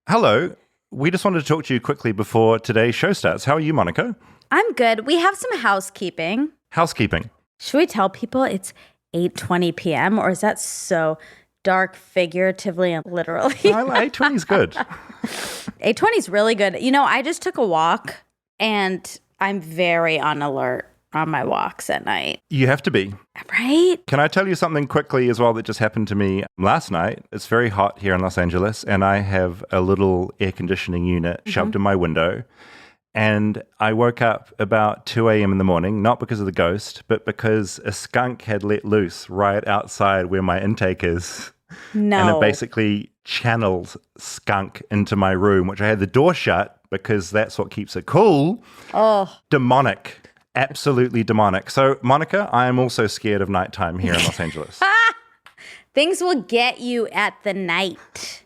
Hello. We just wanted to talk to you quickly before today's show starts. How are you, Monica? I'm good. We have some housekeeping. Housekeeping. Should we tell people it's 8:20 p.m. or is that so dark figuratively and literally? No, 8:20 is good. 8:20 is really good. You know, I just took a walk and I'm very on alert on my walks at night. You have to be. Right? Can I tell you something quickly as well that just happened to me last night? It's very hot here in Los Angeles, and I have a little air conditioning unit shoved in my window. And I woke up about 2 a.m. in the morning, not because of the ghost, but because a skunk had let loose right outside where my intake is. No. And it basically channeled skunk into my room, which I had the door shut because that's what keeps it cool. Oh. Demonic. Absolutely demonic. So, Monica, I am also scared of nighttime here in Los Angeles. Things will get you at the night.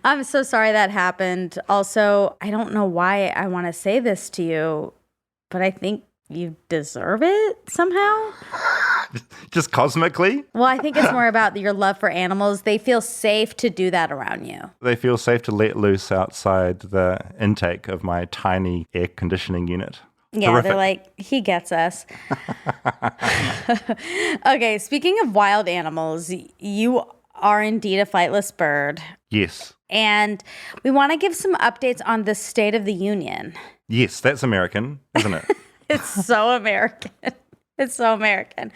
I'm so sorry that happened. Also, I don't know why I want to say this to you, but I think you deserve it somehow. Just cosmically? Well, I think it's more about your love for animals. They feel safe to do that around you. They feel safe to let loose outside the intake of my tiny air conditioning unit. Yeah, Terrific. They're like, he gets us. Okay, speaking of wild animals, you are indeed a flightless bird. Yes. And we want to give some updates on the State of the Union. Yes, that's American, isn't it? It's so American. It's so American.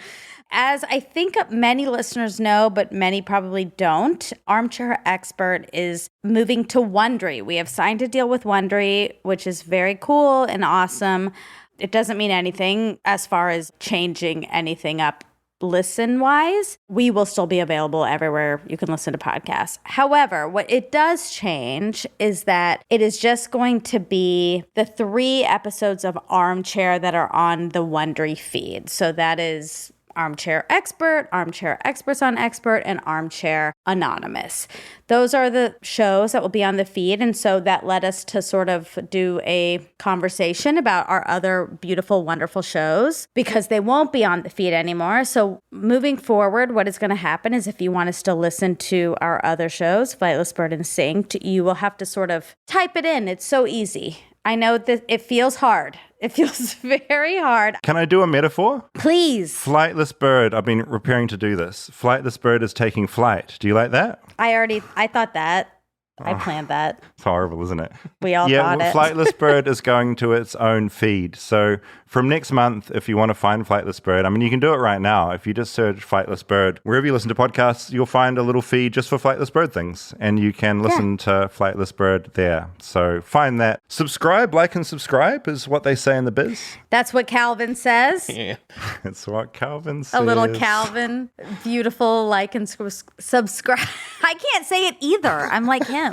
As I think many listeners know, but many probably don't, Armchair Expert is moving to Wondery. We have signed a deal with Wondery, which is very cool and awesome. It doesn't mean anything as far as changing anything up listen-wise. We will still be available everywhere you can listen to podcasts. However, what it does change is that it is just going to be the 3 episodes of Armchair that are on the Wondery feed. So that is Armchair Expert, Armchair Experts on Expert, and Armchair Anonymous. Those are the shows that will be on the feed. And so that led us to sort of do a conversation about our other beautiful, wonderful shows because they won't be on the feed anymore. So moving forward, what is going to happen is if you want to still listen to our other shows, Flightless Bird and Synced, you will have to sort of type it in. It's so easy. I know that it feels hard. It feels very hard. Can I do a metaphor? Please. Flightless bird. I've been preparing to do this. Flightless bird is taking flight. Do you like that? I thought that. I planned that. It's horrible, isn't it? We all thought it. Flightless Bird is going to its own feed. So from next month, if you want to find Flightless Bird, I mean, you can do it right now. If you just search Flightless Bird, wherever you listen to podcasts, you'll find a little feed just for Flightless Bird things. And you can listen to Flightless Bird there. So find that. Subscribe, like and subscribe is what they say in the biz. That's what Calvin says. Yeah. It's what Calvin says. A little Calvin. Beautiful, like and subscribe. I can't say it either. I'm like him.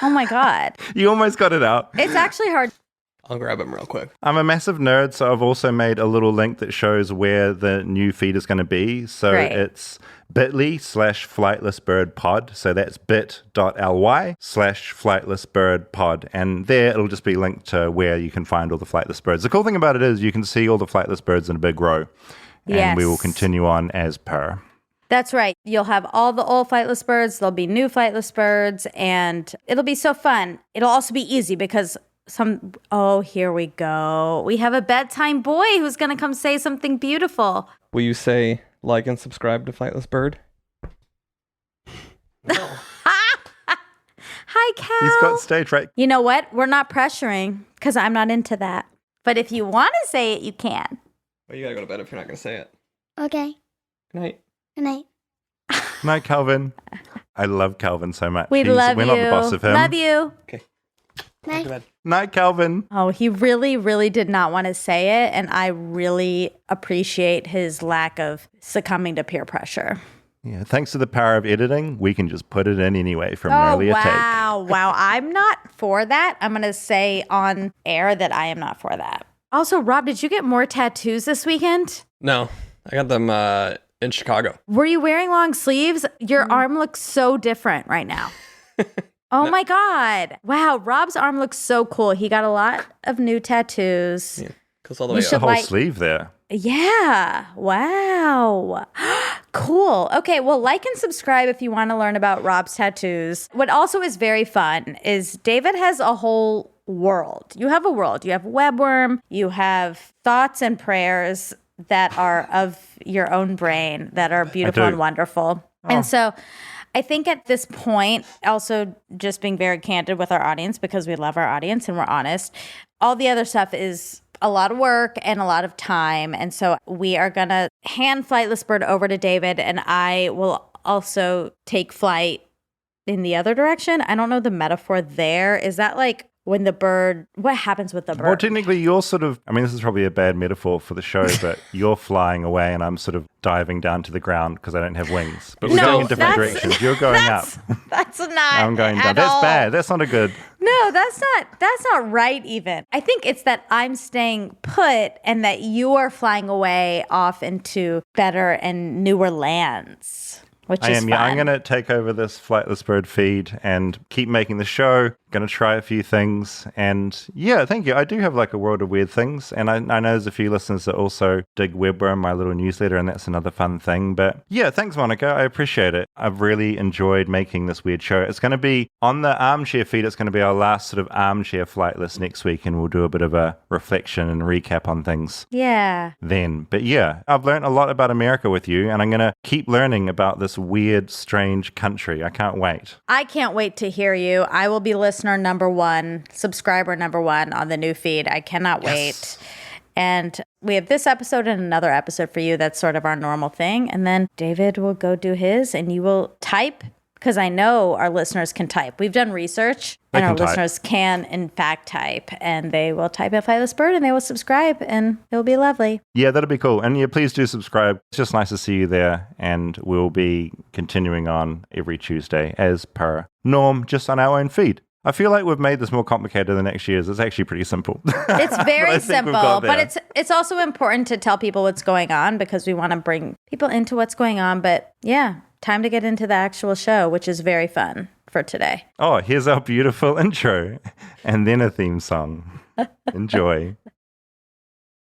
Oh my God. You almost got it out. It's actually hard. I'll grab him real quick. I'm a massive nerd, so I've also made a little link that shows where the new feed is going to be. So it's bit.ly/flightlessbirdpod. So that's bit.ly/flightlessbirdpod. And there it'll just be linked to where you can find all the flightless birds. The cool thing about it is you can see all the flightless birds in a big row. And we will continue on as per. That's right. You'll have all the old flightless birds. There'll be new flightless birds. And it'll be so fun. It'll also be easy because here we go. We have a bedtime boy who's going to come say something beautiful. Will you say like and subscribe to Flightless Bird? No. Hi, Cal. He's got stage right. You know what? We're not pressuring because I'm not into that. But if you want to say it, you can. Well, you got to go to bed if you're not going to say it. Okay. Good night. Good night. Night, Calvin. I love Calvin so much. We're not the boss of him. Love you. Okay. Night. Night, Calvin. Oh, he really, really did not want to say it. And I really appreciate his lack of succumbing to peer pressure. Yeah, thanks to the power of editing, we can just put it in anyway from an earlier take. Wow. I'm not for that. I'm going to say on air that I am not for that. Also, Rob, did you get more tattoos this weekend? No, I got them in Chicago. Were you wearing long sleeves? Your arm looks so different right now. Oh my God. Wow, Rob's arm looks so cool. He got a lot of new tattoos. Yeah, goes all the way The up. whole sleeve there. Yeah. Wow. Cool. Okay. Well, like and subscribe if you want to learn about Rob's tattoos. What also is very fun is David has a whole world. You have a world. You have webworm. You have thoughts and prayers that are of your own brain that are beautiful and wonderful. And so I think at this point, also just being very candid with our audience because we love our audience and we're honest, all the other stuff is a lot of work and a lot of time. And so we are going to hand Flightless Bird over to David, and I will also take flight in the other direction. I don't know the metaphor there. Is that like when the bird, what happens with the bird? Well, technically, you're sort of, I mean, this is probably a bad metaphor for the show, but you're flying away and I'm sort of diving down to the ground because I don't have wings. But we're going in different directions. You're going up. That's not I'm going down. at That's all. bad. That's not a good. No, that's not right even. I think it's that I'm staying put and that you are flying away off into better and newer lands, which I is am, fun. yeah. I'm going to take over this Flightless Bird feed and keep making the show. Going to try a few things. And yeah, thank you. I do have like a world of weird things. And I know there's a few listeners that also dig Webworm, my little newsletter, and that's another fun thing. But yeah, thanks, Monica. I appreciate it. I've really enjoyed making this weird show. It's going to be on the Armchair feed. It's going to be our last sort of Armchair Flightless next week. And we'll do a bit of a reflection and recap on things Yeah. then. But yeah, I've learned a lot about America with you. And I'm going to keep learning about this weird, strange country. I can't wait. I can't wait to hear you. I will be listener number one, subscriber number one on the new feed. I cannot wait. And we have this episode and another episode for you. That's sort of our normal thing. And then David will go do his and you will type, because I know our listeners can type. We've done research and our listeners can in fact type, and they will type at Flightless Bird and they will subscribe and it'll be lovely. Yeah, that'll be cool. And yeah, please do subscribe. It's just nice to see you there. And we'll be continuing on every Tuesday as per norm, just on our own feed. I feel like we've made this more complicated than next year's. It's actually pretty simple. It's very simple, but there. it's also important to tell people what's going on because we want to bring people into what's going on. But yeah, time to get into the actual show, which is very fun for today. Oh, here's our beautiful intro and then a theme song. Enjoy.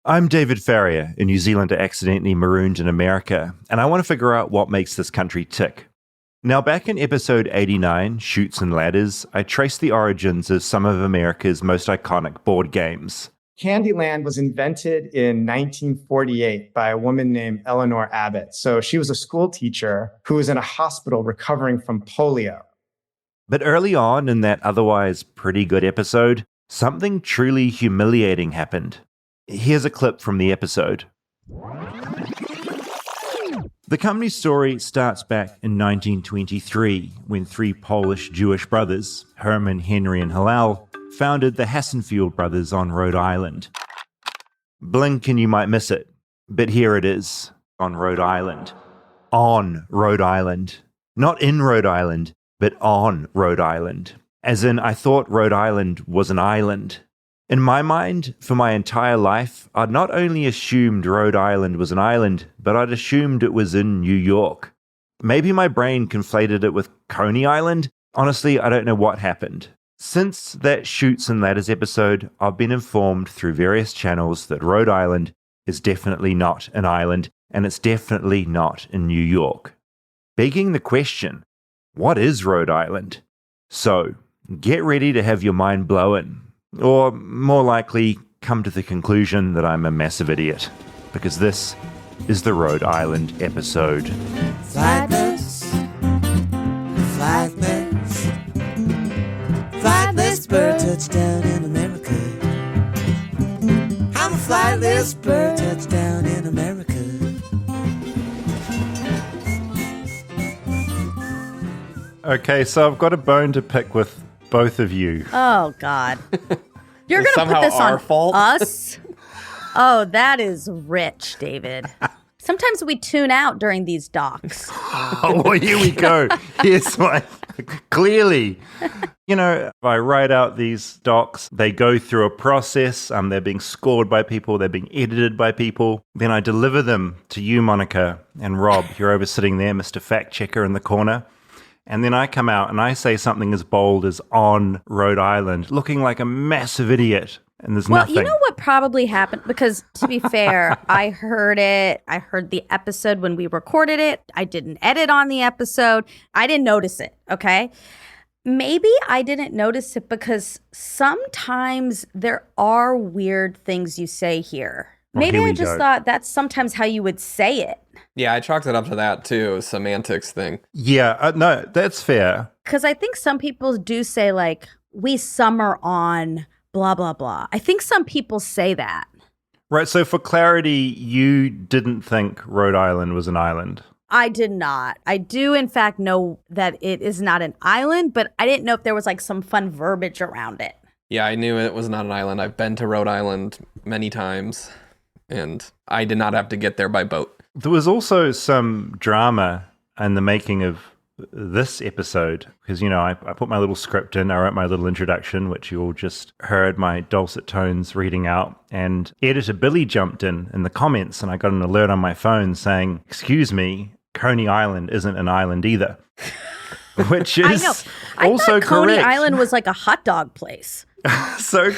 I'm David Farrier, a New Zealander accidentally marooned in America, and I want to figure out what makes this country tick. Now, back in episode 89, Chutes and Ladders, I traced the origins of some of America's most iconic board games. Candyland was invented in 1948 by a woman named Eleanor Abbott. So she was a school teacher who was in a hospital recovering from polio. But early on in that otherwise pretty good episode, something truly humiliating happened. Here's a clip from the episode. The company's story starts back in 1923 when three Polish Jewish brothers, Herman, Henry, and Hillel, founded the Hassenfield brothers on Rhode Island. Blink and you might miss it, but here it is, on Rhode Island. On Rhode Island. Not in Rhode Island, but on Rhode Island. As in, I thought Rhode Island was an island. In my mind, for my entire life, I'd not only assumed Rhode Island was an island, but I'd assumed it was in New York. Maybe my brain conflated it with Coney Island. Honestly, I don't know what happened. Since that Chutes and Ladders episode, I've been informed through various channels that Rhode Island is definitely not an island, and it's definitely not in New York. Begging the question, what is Rhode Island? So, get ready to have your mind blown. Or, more likely, come to the conclusion that I'm a massive idiot. Because this is the Rhode Island episode. Flightless, flightless, flightless bird touchdown in America. I'm a flightless bird touchdown in America. Okay, so I've got a bone to pick with both of you. Oh, God. You're going to somehow put this our on fault? us? Oh, that is rich, David. Sometimes we tune out during these docs. Oh, well, here we go. Here's my... Clearly. You know, if I write out these docs, they go through a process. They're being scored by people. They're being edited by people. Then I deliver them to you, Monica, and Rob. You're over sitting there, Mr. Fact Checker in the corner. And then I come out and I say something as bold as on Rhode Island, looking like a massive idiot. and there's Well, nothing. you know what probably happened? Because to be fair, I heard it. I heard the episode when we recorded it. I didn't edit on the episode. I didn't notice it, okay? Maybe I didn't notice it because sometimes there are weird things you say here. Well, Maybe here I we just go. thought that's sometimes how you would say it. Yeah, I chalked it up to that too, semantics thing. Yeah, no, that's fair. Because I think some people do say, like, we summer on blah, blah, blah. I think some people say that. Right, so for clarity, you didn't think Rhode Island was an island. I did not. I do, in fact, know that it is not an island, but I didn't know if there was like some fun verbiage around it. Yeah, I knew it was not an island. I've been to Rhode Island many times, and I did not have to get there by boat. There was also some drama in the making of this episode because, you know, I put my little script in, I wrote my little introduction, which you all just heard my dulcet tones reading out, and editor Billy jumped in the comments, and I got an alert on my phone saying, "Excuse me, Coney Island isn't an island either," which is I know. I also thought Coney correct. Island was like a hot dog place. So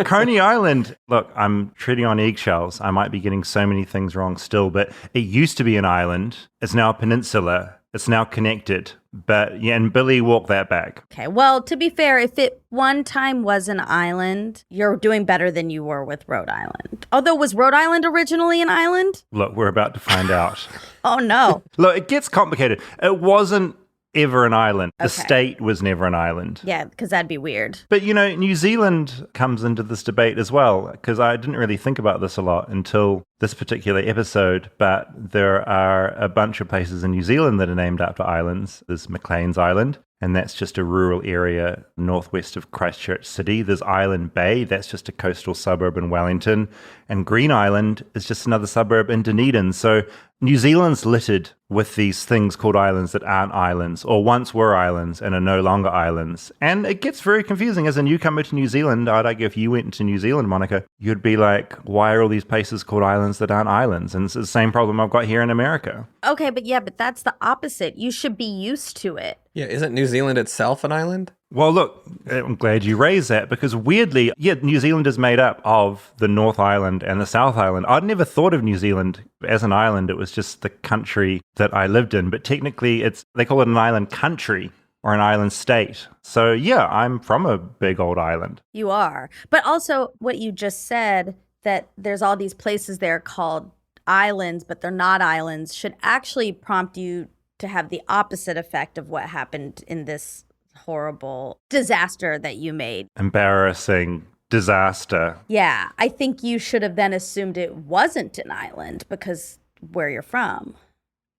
Coney Island, look, I'm treading on eggshells. I might be getting so many things wrong still, but it used to be an island. It's now a peninsula. It's now connected. But yeah, and Billy walked that back. Okay, well, to be fair, if it one time was an island, you're doing better than you were with Rhode Island. Although, was Rhode Island originally an island? Look, we're about to find out. Oh, no. Look, it gets complicated. It wasn't ever an island. The Okay. state was never an island. Yeah, because that'd be weird. But, you know, New Zealand comes into this debate as well, because I didn't really think about this a lot until this particular episode, but there are a bunch of places in New Zealand that are named after islands. There's Maclean's Island, and that's just a rural area northwest of Christchurch City. There's Island Bay, that's just a coastal suburb in Wellington, and Green Island is just another suburb in Dunedin. So New Zealand's littered with these things called islands that aren't islands, or once were islands and are no longer islands. And it gets very confusing. As a newcomer to New Zealand, I'd argue if you went to New Zealand, Monica, you'd be like, why are all these places called islands that aren't islands? And it's the same problem I've got here in America. Okay, but that's the opposite. You should be used to it. Yeah, isn't New Zealand itself an island? Well, look, I'm glad you raised that because weirdly, yeah, New Zealand is made up of the North Island and the South Island. I'd never thought of New Zealand as an island. It was just the country that I lived in. But technically, they call it an island country or an island state. So yeah, I'm from a big old island. You are. But also, what you just said, that there's all these places there called islands, but they're not islands, should actually prompt you to have the opposite effect of what happened in this horrible disaster that you made. Embarrassing disaster. Yeah, I think you should have then assumed it wasn't an island because where you're from.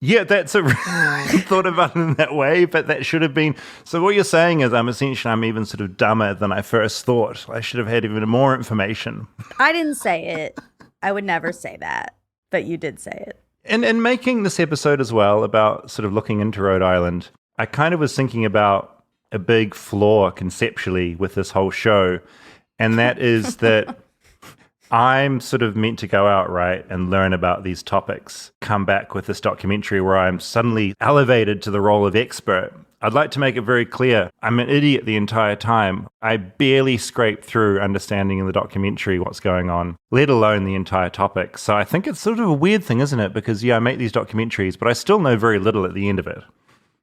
Yeah, that's a thought about it in that way, but that should have been. So what you're saying is I'm even sort of dumber than I first thought. I should have had even more information. I didn't say it. I would never say that, but you did say it. And in making this episode as well about sort of looking into Rhode Island, I kind of was thinking about a big flaw conceptually with this whole show, and that is that I'm sort of meant to go out, right, and learn about these topics, come back with this documentary where I'm suddenly elevated to the role of expert. I'd like to make it very clear, I'm an idiot the entire time. I barely scrape through understanding in the documentary what's going on, let alone the entire topic. So I think it's sort of a weird thing, isn't it? Because, yeah, I make these documentaries, but I still know very little at the end of it.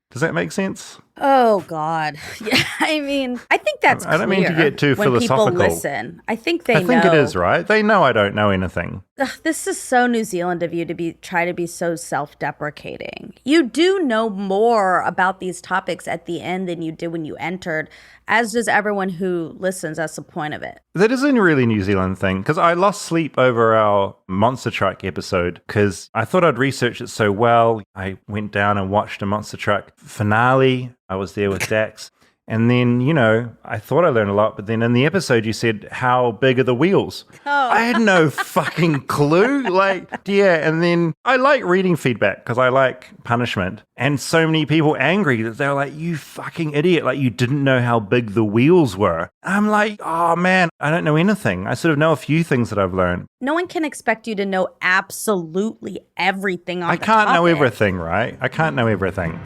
Does that make sense? Oh, God. Yeah, I mean, I think that's clear. I don't mean to get too when philosophical. people listen. I think they know. I think it is, right? They know I don't know anything. Ugh, this is so New Zealand of you to try to be so self-deprecating. You do know more about these topics at the end than you did when you entered, as does everyone who listens. That's the point of it. That isn't really a New Zealand thing, because I lost sleep over our Monster Truck episode, because I thought I'd researched it so well. I went down and watched a Monster Truck finale. I was there with Dax. And then, you know, I thought I learned a lot, but then in the episode you said, how big are the wheels? Oh. I had no fucking clue. Like, yeah, and then I like reading feedback because I like punishment. And so many people angry that they're like, you fucking idiot, like you didn't know how big the wheels were. I'm like, oh man, I don't know anything. I sort of know a few things that I've learned. No one can expect you to know absolutely everything on I the can't know topic. everything, right? I can't know everything.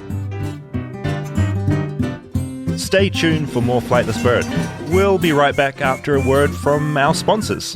Stay tuned for more Flightless Bird. We'll be right back after a word from our sponsors.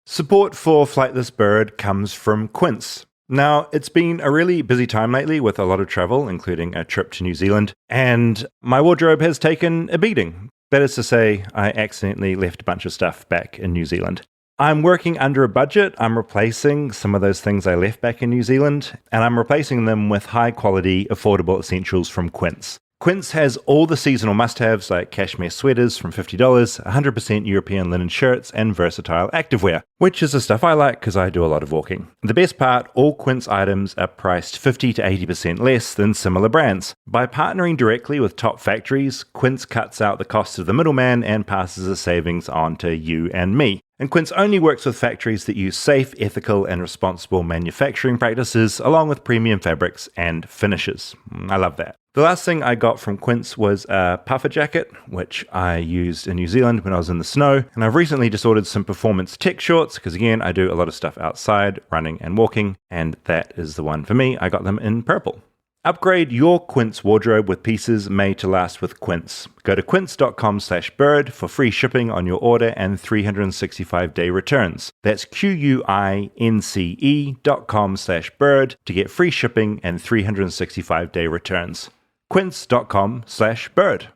Support for Flightless Bird comes from Quince. Now, it's been a really busy time lately with a lot of travel, including a trip to New Zealand, and my wardrobe has taken a beating. That is to say, I accidentally left a bunch of stuff back in New Zealand. I'm working under a budget. I'm replacing some of those things I left back in New Zealand, and I'm replacing them with high-quality, affordable essentials from Quince. Quince has all the seasonal must-haves like cashmere sweaters from $50, 100% European linen shirts, and versatile activewear, which is the stuff I like because I do a lot of walking. The best part, all Quince items are priced 50 to 80% less than similar brands. By partnering directly with top factories, Quince cuts out the cost of the middleman and passes the savings on to you and me. And Quince only works with factories that use safe, ethical, and responsible manufacturing practices, along with premium fabrics and finishes. I love that. The last thing I got from Quince was a puffer jacket, which I used in New Zealand when I was in the snow. And I've recently just ordered some performance tech shorts, because again, I do a lot of stuff outside, running and walking, and that is the one for me. I got them in purple. Upgrade your Quince wardrobe with pieces made to last with Quince. Go to quince.com/bird for free shipping on your order and 365-day returns. That's QUINCE.com/bird to get free shipping and 365-day returns. Quince.com/bird.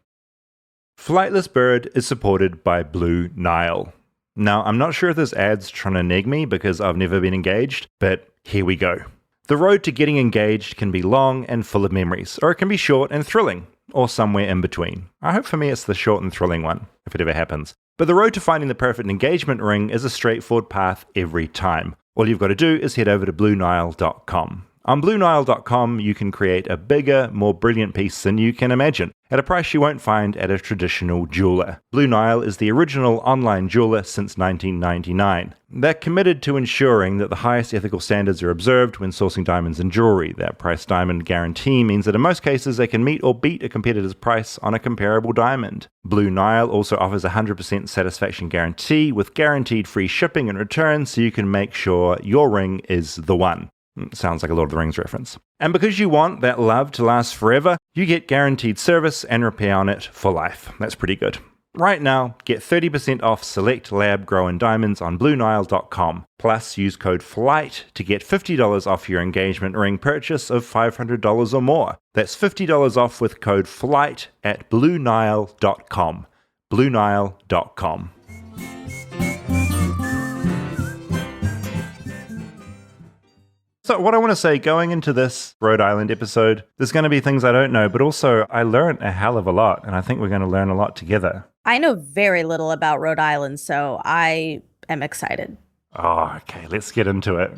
Flightless Bird is supported by Blue Nile. Now, I'm not sure if this ad's trying to neg me because I've never been engaged, but here we go. The road to getting engaged can be long and full of memories, or it can be short and thrilling, or somewhere in between. I hope for me it's the short and thrilling one, if it ever happens. But the road to finding the perfect engagement ring is a straightforward path every time. All you've got to do is head over to BlueNile.com. On BlueNile.com, you can create a bigger, more brilliant piece than you can imagine, at a price you won't find at a traditional jeweler. Blue Nile is the original online jeweler since 1999. They're committed to ensuring that the highest ethical standards are observed when sourcing diamonds and jewelry. Their price diamond guarantee means that in most cases they can meet or beat a competitor's price on a comparable diamond. Blue Nile also offers a 100% satisfaction guarantee with guaranteed free shipping and returns, so you can make sure your ring is the one. Sounds like a Lord of the Rings reference. And because you want that love to last forever, you get guaranteed service and repair on it for life. That's pretty good. Right now, get 30% off select lab-grown diamonds on BlueNile.com. Plus, use code FLIGHT to get $50 off your engagement ring purchase of $500 or more. That's $50 off with code FLIGHT at BlueNile.com. BlueNile.com. So what I want to say, going into this Rhode Island episode, there's going to be things I don't know, but also I learned a hell of a lot, and I think we're going to learn a lot together. I know very little about Rhode Island, so I am excited. Oh, okay, let's get into it.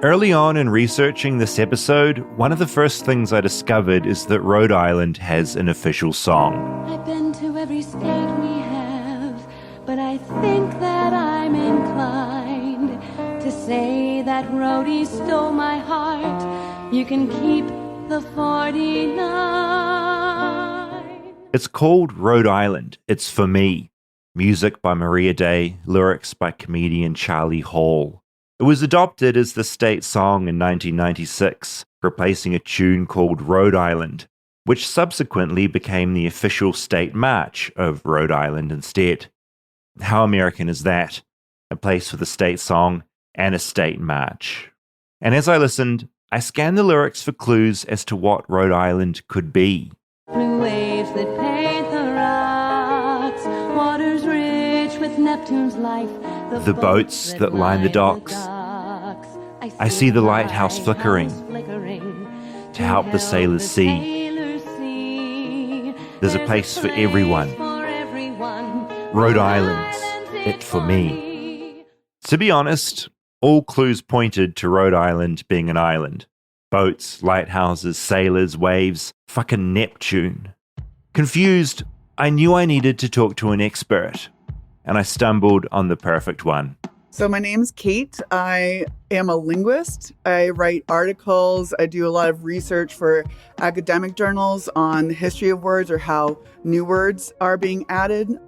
Early on in researching this episode, one of the first things I discovered is that Rhode Island has an official song. I've been to every state we have, but I think that I'm inclined to say that Rhodey stole my heart. You can keep the 49. It's called Rhode Island. It's for me. Music by Maria Day, lyrics by comedian Charlie Hall. It was adopted as the state song in 1996, replacing a tune called Rhode Island, which subsequently became the official state march of Rhode Island instead. How American is that? A place with a state song and a state march. And as I listened, I scanned the lyrics for clues as to what Rhode Island could be. Blue waves that paint the rocks, waters rich with Neptune's life, The boats that line the docks. I see the lighthouse flickering to help the sailors see. There's a place for everyone. Rhode Island's it for me. To be honest, all clues pointed to Rhode Island being an island. Boats, lighthouses, sailors, waves, fucking Neptune. Confused, I knew I needed to talk to an expert, and I stumbled on the perfect one. So my name's Kate. I am a linguist. I write articles. I do a lot of research for academic journals on the history of words or how new words are being added.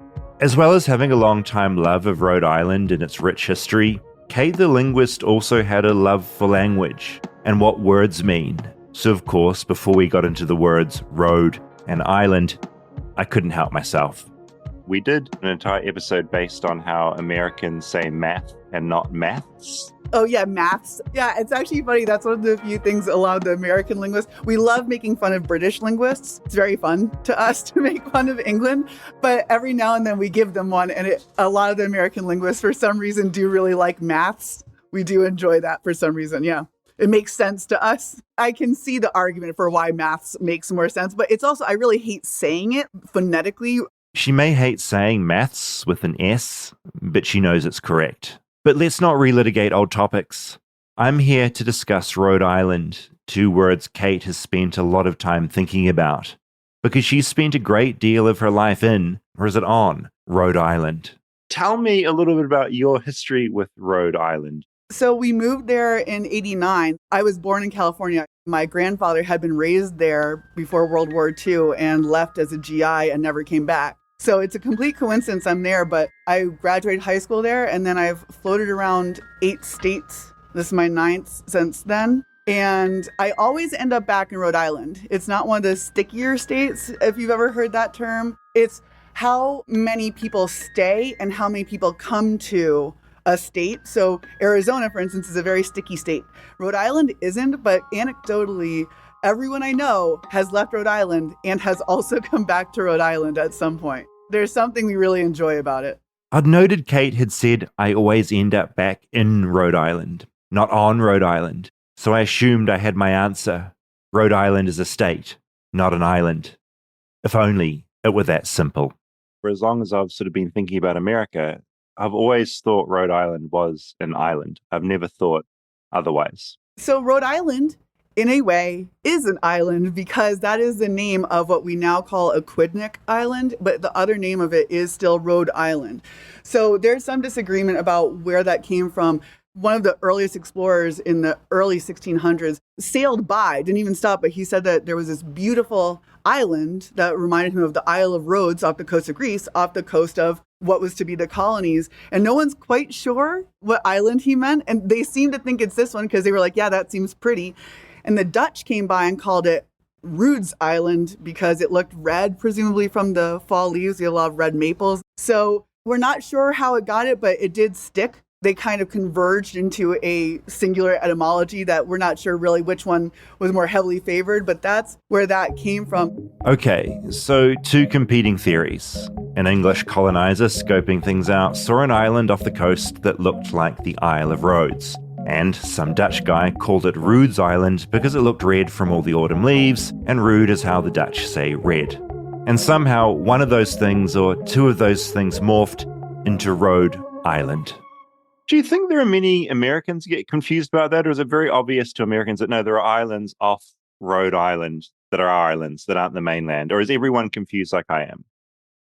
As well as having a long-time love of Rhode Island and its rich history, Kate the linguist also had a love for language and what words mean. So of course, before we got into the words road and island, I couldn't help myself. We did an entire episode based on how Americans say math and not maths. Oh, yeah, maths. Yeah, it's actually funny. That's one of the few things allowed the American linguists. We love making fun of British linguists. It's very fun to us to make fun of England. But every now and then we give them one. And a lot of the American linguists, for some reason, do really like maths. We do enjoy that for some reason. Yeah, it makes sense to us. I can see the argument for why maths makes more sense. But it's also, I really hate saying it phonetically. She may hate saying maths with an S, but she knows it's correct. But let's not relitigate old topics. I'm here to discuss Rhode Island, two words Kate has spent a lot of time thinking about, because she's spent a great deal of her life in, or is it on, Rhode Island. Tell me a little bit about your history with Rhode Island. So we moved there in '89. I was born in California. My grandfather had been raised there before World War II and left as a GI and never came back. So it's a complete coincidence I'm there, but I graduated high school there, and then I've floated around 8 states. This is my 9th since then. And I always end up back in Rhode Island. It's not one of the stickier states, if you've ever heard that term. It's how many people stay and how many people come to a state. So Arizona, for instance, is a very sticky state. Rhode Island isn't, but anecdotally, everyone I know has left Rhode Island and has also come back to Rhode Island at some point. There's something we really enjoy about it. I'd noted Kate had said I always end up back in Rhode Island, not on Rhode Island. So I assumed I had my answer. Rhode Island is a state, not an island. If only it were that simple. For as long as I've sort of been thinking about America, I've always thought Rhode Island was an island. I've never thought otherwise. So Rhode Island, in a way, is an island because that is the name of what we now call Aquidneck Island, but the other name of it is still Rhode Island. So there's some disagreement about where that came from. One of the earliest explorers in the early 1600s sailed by, didn't even stop, but he said that there was this beautiful island that reminded him of the Isle of Rhodes off the coast of Greece, off the coast of what was to be the colonies. And no one's quite sure what island he meant. And they seem to think it's this one because they were like, yeah, that seems pretty. And the Dutch came by and called it Rhodes Island because it looked red, presumably from the fall leaves. You have a lot of red maples. So we're not sure how it got it, but it did stick. They kind of converged into a singular etymology that we're not sure really which one was more heavily favored, but that's where that came from. Okay, so 2 competing theories. An English colonizer scoping things out saw an island off the coast that looked like the Isle of Rhodes. And some Dutch guy called it Rhodes Island because it looked red from all the autumn leaves, and rude is how the Dutch say red. And somehow one of those things or 2 of those things morphed into Rhode Island. Do you think there are many Americans get confused about that, or is it very obvious to Americans that no, there are islands off Rhode Island that are islands that aren't the mainland, or is everyone confused like I am?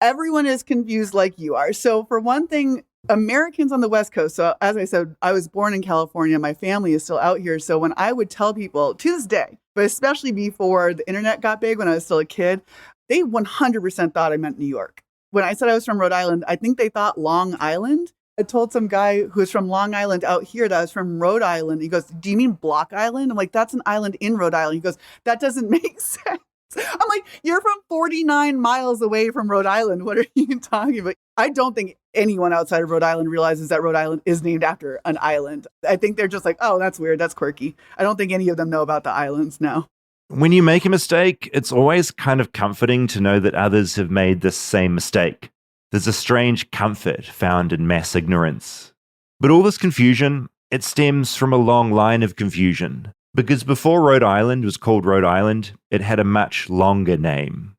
Everyone is confused like you are. So for one thing, Americans on the West Coast, so as I said, I was born in California. My family is still out here. So when I would tell people to this day, but especially before the internet got big when I was still a kid, they 100% thought I meant New York. When I said I was from Rhode Island, I think they thought Long Island. I told some guy who was from Long Island out here that I was from Rhode Island. He goes, do you mean Block Island? I'm like, that's an island in Rhode Island. He goes, that doesn't make sense. I'm like, you're from 49 miles away from Rhode Island. What are you talking about? I don't think anyone outside of Rhode Island realizes that Rhode Island is named after an island. I think they're just like, oh, that's weird. That's quirky. I don't think any of them know about the islands now. When you make a mistake, it's always kind of comforting to know that others have made this same mistake. There's a strange comfort found in mass ignorance. But all this confusion, it stems from a long line of confusion. Because before Rhode Island was called Rhode Island, it had a much longer name.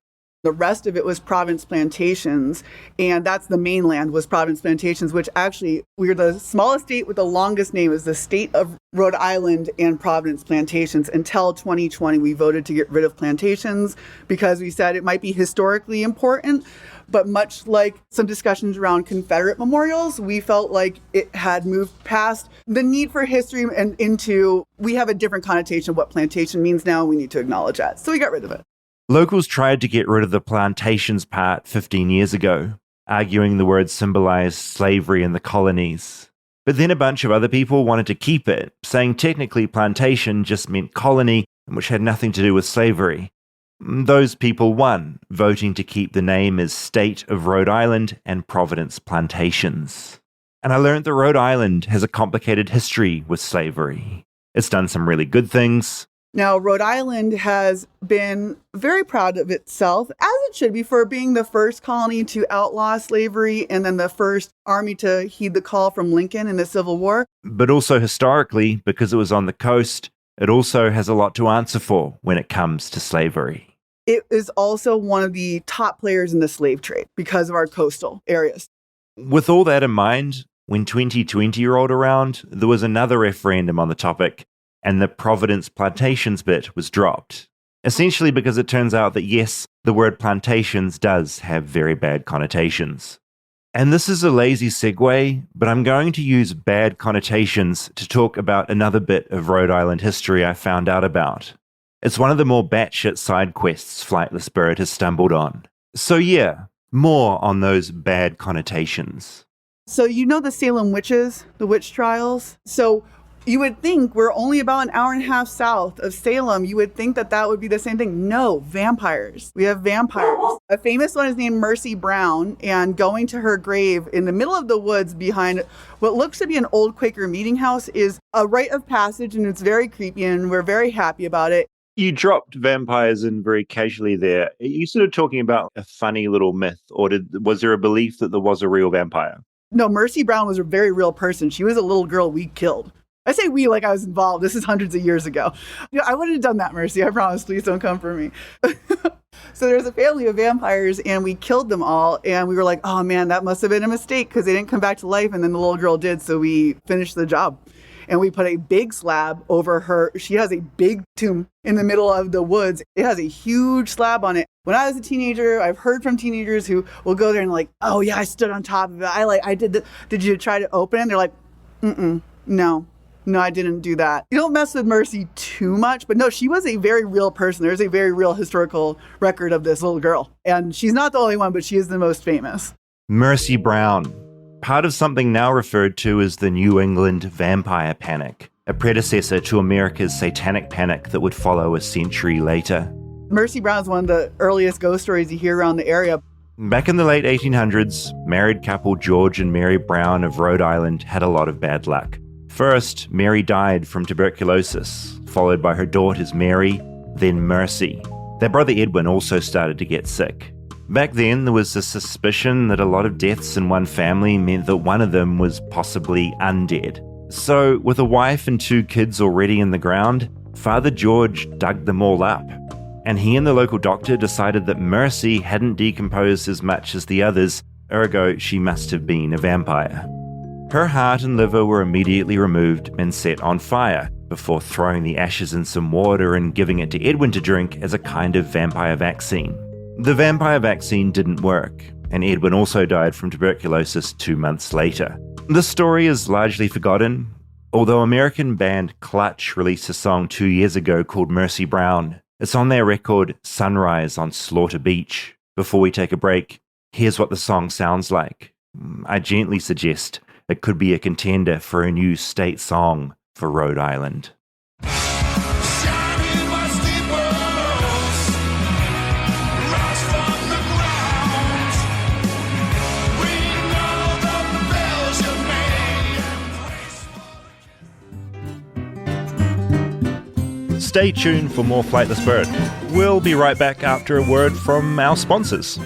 The rest of it was Province Plantations, and that's the mainland was Province Plantations, which actually we're the smallest state with the longest name is the state of Rhode Island and Providence Plantations. Until 2020, we voted to get rid of plantations because we said it might be historically important. But much like some discussions around Confederate memorials, we felt like it had moved past the need for history and into, we have a different connotation of what plantation means now. We need to acknowledge that. So we got rid of it. Locals tried to get rid of the plantations part 15 years ago, arguing the word symbolized slavery in the colonies. But then a bunch of other people wanted to keep it, saying technically plantation just meant colony, which had nothing to do with slavery. Those people won, voting to keep the name as State of Rhode Island and Providence Plantations. And I learned that Rhode Island has a complicated history with slavery. It's done some really good things. Now, Rhode Island has been very proud of itself, as it should be, for being the first colony to outlaw slavery and then the first army to heed the call from Lincoln in the Civil War. But also historically, because it was on the coast, it also has a lot to answer for when it comes to slavery. It is also one of the top players in the slave trade because of our coastal areas. With all that in mind, when 2020 rolled around, there was another referendum on the topic, and the Providence Plantations bit was dropped. Essentially because it turns out that yes, the word plantations does have very bad connotations. And this is a lazy segue, but I'm going to use bad connotations to talk about another bit of Rhode Island history I found out about. It's one of the more batshit side quests Flightless Bird has stumbled on. So yeah, more on those bad connotations. So you know the Salem witches, the witch trials? So you would think we're only about an hour and a half south of Salem. You would think that that would be the same thing. No, vampires. We have vampires. A famous one is named Mercy Brown, and going to her grave in the middle of the woods behind what looks to be an old Quaker meeting house is a rite of passage, and it's very creepy, and we're very happy about it. You dropped vampires in very casually there. Are you sort of talking about a funny little myth, or was there a belief that there was a real vampire? No, Mercy Brown was a very real person. She was a little girl we killed. I say we like I was involved. This is hundreds of years ago. I wouldn't have done that, Mercy. I promise. Please don't come for me. So there's a family of vampires, and we killed them all. And we were like, oh, man, that must have been a mistake because they didn't come back to life. And then the little girl did. So we finished the job. And we put a big slab over her. She has a big tomb in the middle of the woods. It has a huge slab on it. When I was a teenager, I've heard from teenagers who will go there and like, oh, yeah, I stood on top of it. I did. Did you try to open it? And they're like, No, I didn't do that. You don't mess with Mercy too much, but no, she was a very real person. There's a very real historical record of this little girl. And she's not the only one, but she is the most famous. Mercy Brown, part of something now referred to as the New England Vampire Panic, a predecessor to America's Satanic Panic that would follow a century later. Mercy Brown is one of the earliest ghost stories you hear around the area. Back in the late 1800s, married couple George and Mary Brown of Rhode Island had a lot of bad luck. First, Mary died from tuberculosis, followed by her daughters Mary, then Mercy. Their brother Edwin also started to get sick. Back then, there was a suspicion that a lot of deaths in one family meant that one of them was possibly undead. So, with a wife and 2 kids already in the ground, Father George dug them all up. And he and the local doctor decided that Mercy hadn't decomposed as much as the others, ergo she must have been a vampire. Her heart and liver were immediately removed and set on fire, before throwing the ashes in some water and giving it to Edwin to drink as a kind of vampire vaccine. The vampire vaccine didn't work, and Edwin also died from tuberculosis 2 months later. This story is largely forgotten, although American band Clutch released a song 2 years ago called Mercy Brown. It's on their record Sunrise on Slaughter Beach. Before we take a break, here's what the song sounds like. I gently suggest it could be a contender for a new state song for Rhode Island. Stay tuned for more Flightless Bird. We'll be right back after a word from our sponsors.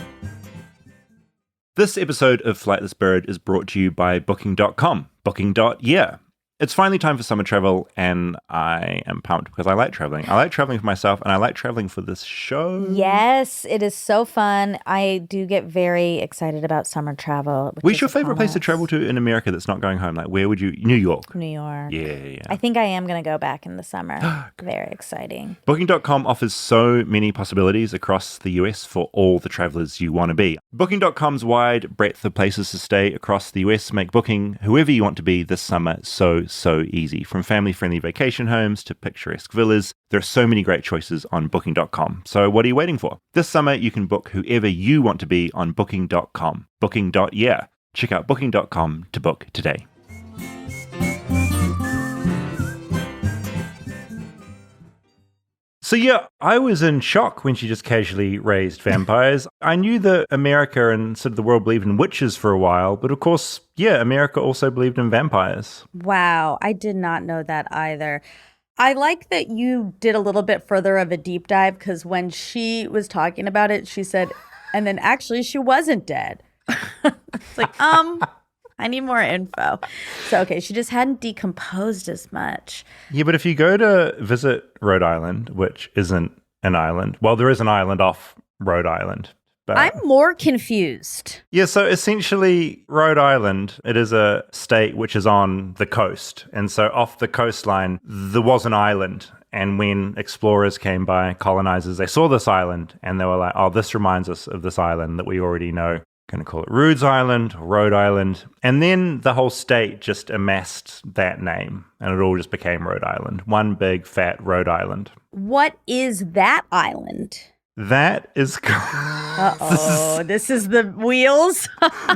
This episode of Flightless Bird is brought to you by Booking.com. Booking.yeah. It's finally time for summer travel, and I am pumped because I like traveling. I like traveling for myself, and I like traveling for this show. Yes, it is so fun. I do get very excited about summer travel. Where's your favorite place to travel to in America that's not going home? Like, where would you? New York. New York. Yeah. I think I am going to go back in the summer. Very exciting. Booking.com offers so many possibilities across the US for all the travelers you want to be. Booking.com's wide breadth of places to stay across the US make booking whoever you want to be this summer so easy. From family-friendly vacation homes to picturesque villas, there are so many great choices on Booking.com. So what are you waiting for? This summer, you can book whoever you want to be on Booking.com. Booking.yeah. Check out Booking.com to book today. So yeah, I was in shock when she just casually raised vampires. I knew that America and sort of the world believed in witches for a while, but of course, yeah, America also believed in vampires. Wow, I did not know that either. I like that you did a little bit further of a deep dive because when she was talking about it, she said, and then actually she wasn't dead. It's like, I need more info. So, okay, she just hadn't decomposed as much. Yeah, but if you go to visit Rhode Island, which isn't an island, well, there is an island off Rhode Island. But I'm more confused. yeah, so essentially, Rhode Island, it is a state which is on the coast. And so off the coastline, there was an island. And when explorers came by, colonizers, they saw this island and they were like, oh, this reminds us of this island that we already know. Going to call it Rude's Island or Rhode Island. And then the whole state just amassed that name and it all just became Rhode Island. One big fat Rhode Island. What is that island? That is... This is the wheels.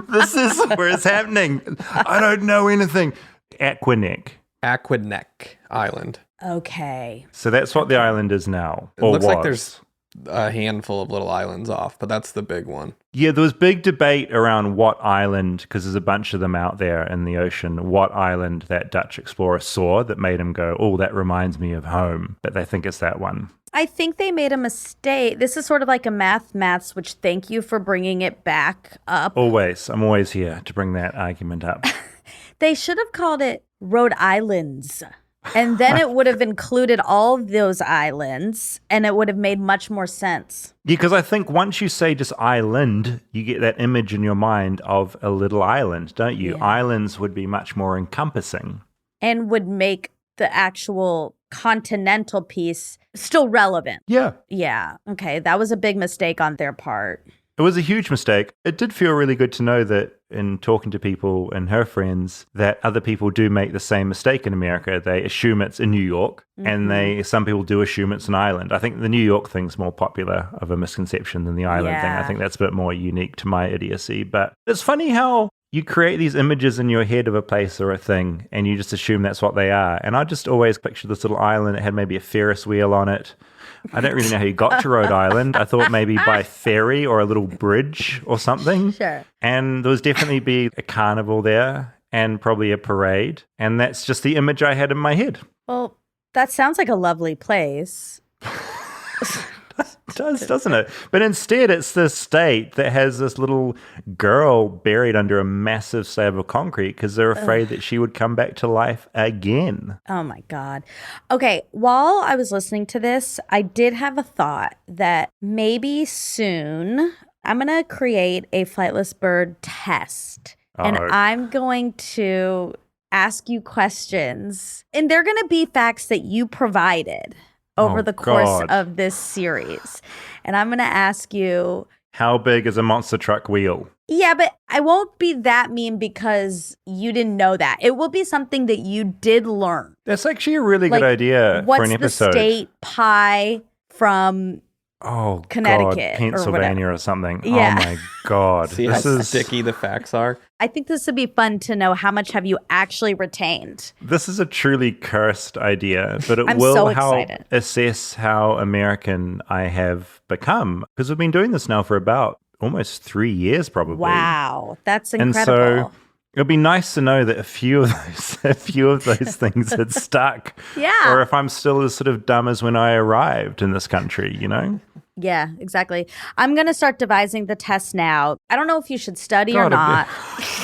This is where it's happening. I don't know anything. Aquaneck. Aquaneck Island. Okay. So that's what the island is now. It or looks like was. there's a handful of little islands off, but that's the big one. Yeah, there was big debate around what island, because there's a bunch of them out there in the ocean, what island that Dutch explorer saw that made him go, oh, that reminds me of home. But they think it's that one. I think they made a mistake. This is sort of like a maths, which thank you for bringing it back up. Always. I'm always here to bring that argument up. They should have called it Rhode Islands. And then it would have included all of those islands and it would have made much more sense. Yeah, because I think once you say just island, you get that image in your mind of a little island, don't you? Yeah. Islands would be much more encompassing. And would make the actual continental piece still relevant. Yeah. Yeah. Okay. That was a big mistake on their part. It was a huge mistake. It did feel really good to know that in talking to people and her friends that other people do make the same mistake in America. They assume it's in New York and some people do assume it's an island. I think the New York thing's more popular of a misconception than the island thing. I think that's a bit more unique to my idiocy. But it's funny how you create these images in your head of a place or a thing and you just assume that's what they are. And I just always pictured this little island that had maybe a Ferris wheel on it. I don't really know how you got to Rhode Island. I thought maybe by ferry or a little bridge or something. Sure. And there was definitely be a carnival there and probably a parade. And that's just the image I had in my head. Well, that sounds like a lovely place. It does, doesn't it? But instead, it's this state that has this little girl buried under a massive slab of concrete because they're afraid that she would come back to life again. Oh my God. Okay, while I was listening to this, I did have a thought that maybe soon I'm going to create a Flightless Bird test. And I'm going to ask you questions. And they're going to be facts that you provided over the course of this series. And I'm going to ask you, how big is a monster truck wheel? Yeah, but I won't be that mean because you didn't know that. It will be something that you did learn. That's actually a really good idea for an episode. What's the state pie from Connecticut God, Pennsylvania or something. Yeah. Oh my God. See how sticky the facts are? I think this would be fun to know how much have you actually retained. This is a truly cursed idea, but it I'm will so help excited. assess how American I have become. Because we've been doing this now for about almost 3 years probably. Wow, that's And incredible. so it'd be nice to know that a few of those things had stuck. Yeah. Or if I'm still as sort of dumb as when I arrived in this country, you know? Yeah, exactly. I'm going to start devising the test now. I don't know if you should study or not.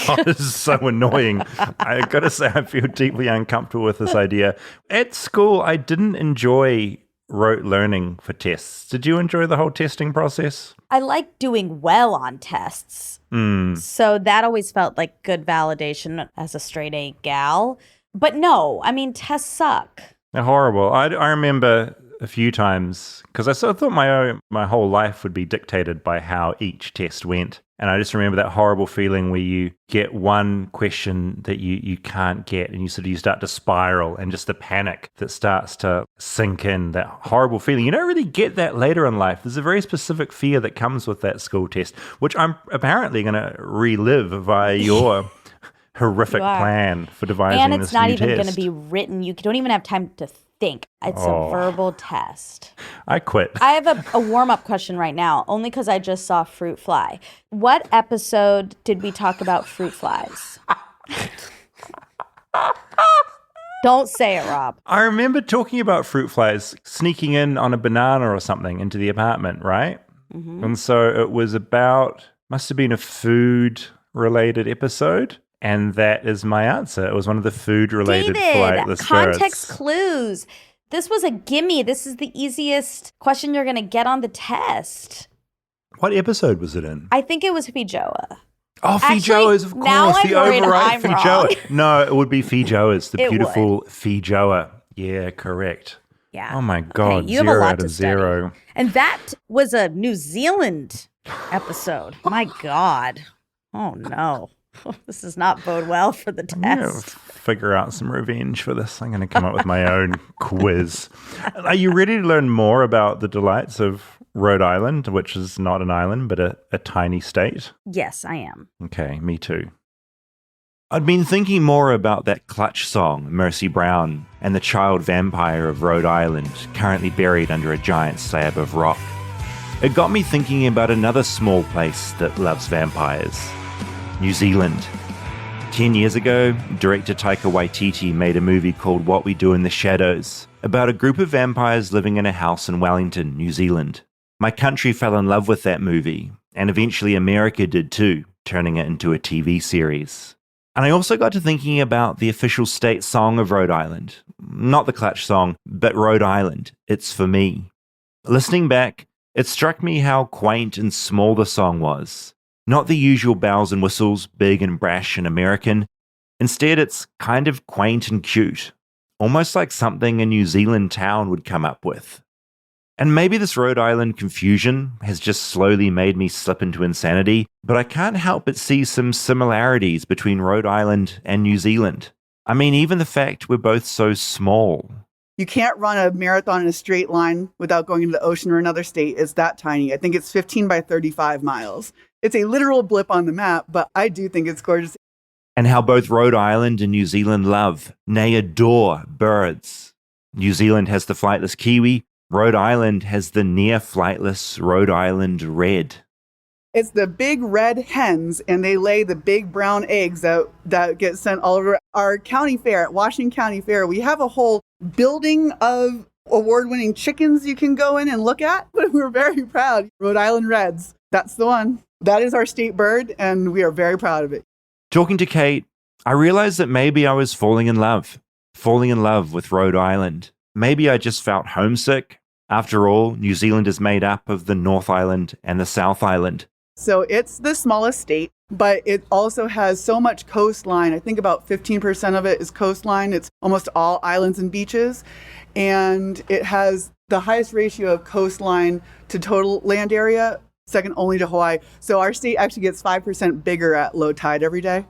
Oh, this is so annoying. I got to say, I feel deeply uncomfortable with this idea. At school, I didn't enjoy rote learning for tests. Did you enjoy the whole testing process? I like doing well on tests. So that always felt like good validation as a straight A gal. But no, I mean, tests suck. They're horrible. I remember a few times, because I sort of thought my whole life would be dictated by how each test went. And I just remember that horrible feeling where you get one question that you can't get and you start to spiral and just the panic that starts to sink in, that horrible feeling. You don't really get that later in life. There's a very specific fear that comes with that school test, which I'm apparently going to relive via your horrific plan for devising this new test. And it's not even going to be written. You don't even have time to think. It's Oh. a verbal test. I quit. I have a warm-up question right now, only because I just saw fruit fly. What episode did we talk about fruit flies? Don't say it, Rob. I remember talking about fruit flies sneaking in on a banana or something into the apartment, right? Mm-hmm. And so it was must have been a food-related episode. And that is my answer. It was one of the food-related flightless context birds. clues. This was a gimme. This is the easiest question you're going to get on the test. What episode was it in? I think it was Fijoa. Oh, Actually, Fijoas, of now course. I'm The worried override I'm Fijoa. wrong. No, it would be Fijoas, the It beautiful Fijoa. Yeah, correct. Yeah. Oh my God, you have a 0 lot out to of study. 0. And that was a New Zealand episode. My God. Oh, no. This does not bode well for the I'm going to test. figure out some revenge for this. I'm going to come up with my own quiz. Are you ready to learn more about the delights of Rhode Island, which is not an island, but a tiny state? Yes, I am. Okay, me too. I'd been thinking more about that clutch song, Mercy Brown, and the child vampire of Rhode Island, currently buried under a giant slab of rock. It got me thinking about another small place that loves vampires, New Zealand. 10 years ago, director Taika Waititi made a movie called What We Do in the Shadows, about a group of vampires living in a house in Wellington, New Zealand. My country fell in love with that movie, and eventually America did too, turning it into a TV series. And I also got to thinking about the official state song of Rhode Island. Not the clutch song, but Rhode Island, It's For Me. Listening back, it struck me how quaint and small the song was. Not the usual bells and whistles, big and brash and American. Instead, it's kind of quaint and cute, almost like something a New Zealand town would come up with. And maybe this Rhode Island confusion has just slowly made me slip into insanity, but I can't help but see some similarities between Rhode Island and New Zealand. I mean, even the fact we're both so small. You can't run a marathon in a straight line without going into the ocean or another state. It's that tiny. I think it's 15 by 35 miles. It's a literal blip on the map, but I do think it's gorgeous. And how both Rhode Island and New Zealand love, nay adore, birds. New Zealand has the flightless kiwi. Rhode Island has the near-flightless Rhode Island red. It's the big red hens, and they lay the big brown eggs that get sent all over our county fair at Washington County Fair. We have a whole building of award-winning chickens you can go in and look at, but we're very proud. Rhode Island Reds, that's the one. That is our state bird, and we are very proud of it. Talking to Kate, I realized that maybe I was falling in love with Rhode Island. Maybe I just felt homesick. After all, New Zealand is made up of the North Island and the South Island. So it's the smallest state, but it also has so much coastline. I think about 15% of it is coastline. It's almost all islands and beaches. And it has the highest ratio of coastline to total land area, second only to Hawaii. So our state actually gets 5% bigger at low tide every day.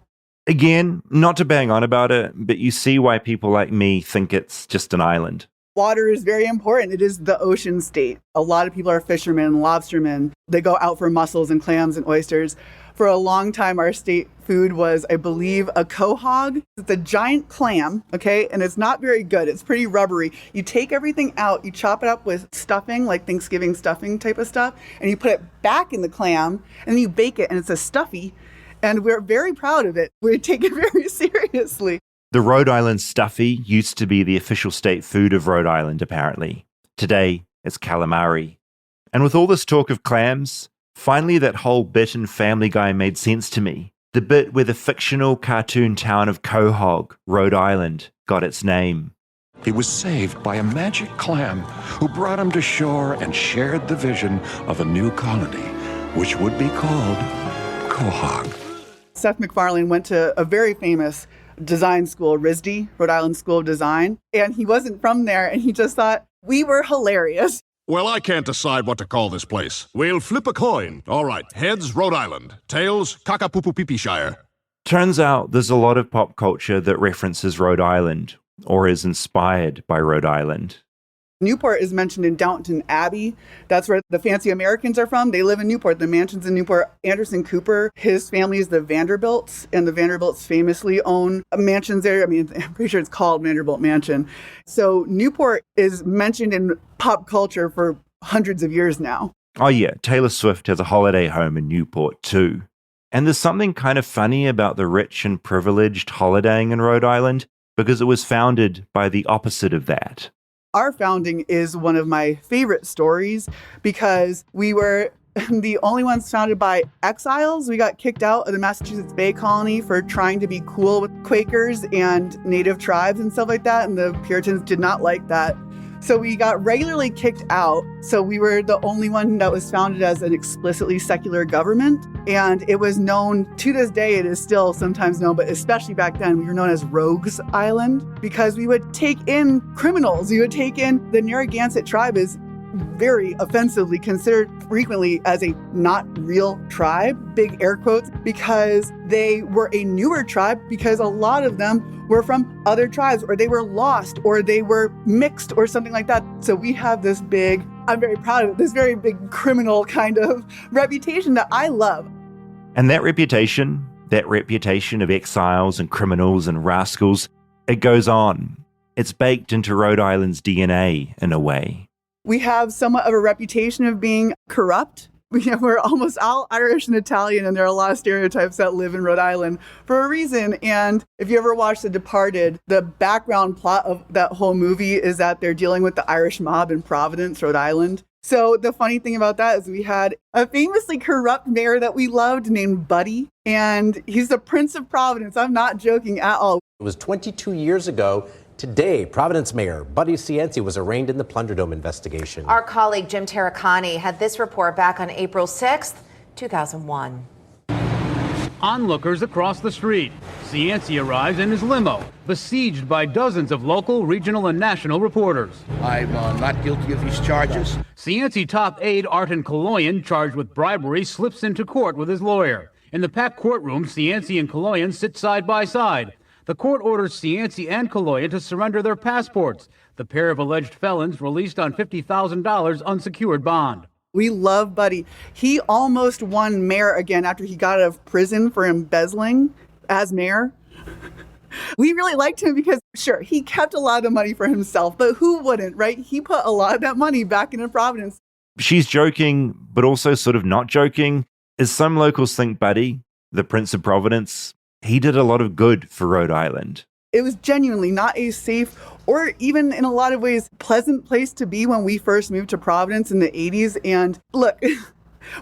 Again, not to bang on about it, but you see why people like me think it's just an island. Water is very important. It is the ocean state. A lot of people are fishermen, lobstermen. They go out for mussels and clams and oysters. For a long time, our state food was, I believe, a quahog. It's a giant clam, okay? And it's not very good. It's pretty rubbery. You take everything out, you chop it up with stuffing, like Thanksgiving stuffing type of stuff, and you put it back in the clam, and then you bake it, and it's a stuffy. And we're very proud of it. We take it very seriously. The Rhode Island stuffy used to be the official state food of Rhode Island, apparently. Today, it's calamari. And with all this talk of clams, finally that whole bit in Family Guy made sense to me. The bit where the fictional cartoon town of Quahog, Rhode Island, got its name. He was saved by a magic clam who brought him to shore and shared the vision of a new colony, which would be called Quahog. Seth MacFarlane went to a very famous design school, RISD, Rhode Island School of Design. And he wasn't from there, and he just thought we were hilarious. Well, I can't decide what to call this place. We'll flip a coin. All right, heads, Rhode Island. Tails, Kakapupupipi-shire. Turns out there's a lot of pop culture that references Rhode Island, or is inspired by Rhode Island. Newport is mentioned in Downton Abbey. That's where the fancy Americans are from. They live in Newport. The mansion's in Newport. Anderson Cooper, his family is the Vanderbilts, and the Vanderbilts famously own mansions there. I mean, I'm pretty sure it's called Vanderbilt Mansion. So Newport is mentioned in pop culture for hundreds of years now. Oh yeah, Taylor Swift has a holiday home in Newport too. And there's something kind of funny about the rich and privileged holidaying in Rhode Island because it was founded by the opposite of that. Our founding is one of my favorite stories because we were the only ones founded by exiles. We got kicked out of the Massachusetts Bay Colony for trying to be cool with Quakers and native tribes and stuff like that. And the Puritans did not like that. So we got regularly kicked out. So we were the only one that was founded as an explicitly secular government. And it was known to this day, it is still sometimes known, but especially back then, we were known as Rogues Island because we would take in criminals. We would take in the Narragansett tribe is very offensively considered frequently as a not real tribe, big air quotes, because they were a newer tribe because a lot of them were from other tribes or they were lost or they were mixed or something like that. So we have this big, I'm very proud of it, this very big criminal kind of reputation that I love. And that reputation of exiles and criminals and rascals, it goes on. It's baked into Rhode Island's DNA in a way. We have somewhat of a reputation of being corrupt. We're almost all Irish and Italian, and there are a lot of stereotypes that live in Rhode Island for a reason. And if you ever watch The Departed, the background plot of that whole movie is that they're dealing with the Irish mob in Providence, Rhode Island. So the funny thing about that is we had a famously corrupt mayor that we loved named Buddy, and he's the Prince of Providence. I'm not joking at all. It was 22 years ago. Today, Providence Mayor Buddy Cienci was arraigned in the Plunder Dome investigation. Our colleague Jim Terracani had this report back on April 6th, 2001. Onlookers across the street. Cienci arrives in his limo, besieged by dozens of local, regional, and national reporters. I'm not guilty of these charges. Cienci top aide Artin Kaloyan, charged with bribery, slips into court with his lawyer. In the packed courtroom, Cienci and Kaloyan sit side by side. The court orders Cienci and Kaloyan to surrender their passports. The pair of alleged felons released on $50,000 unsecured bond. We love Buddy. He almost won mayor again after he got out of prison for embezzling as mayor. We really liked him because, sure, he kept a lot of the money for himself, but who wouldn't, right? He put a lot of that money back into Providence. She's joking, but also sort of not joking. As some locals think Buddy, the Prince of Providence, he did a lot of good for Rhode Island. It was genuinely not a safe or even in a lot of ways pleasant place to be when we first moved to Providence in the 80s. And look,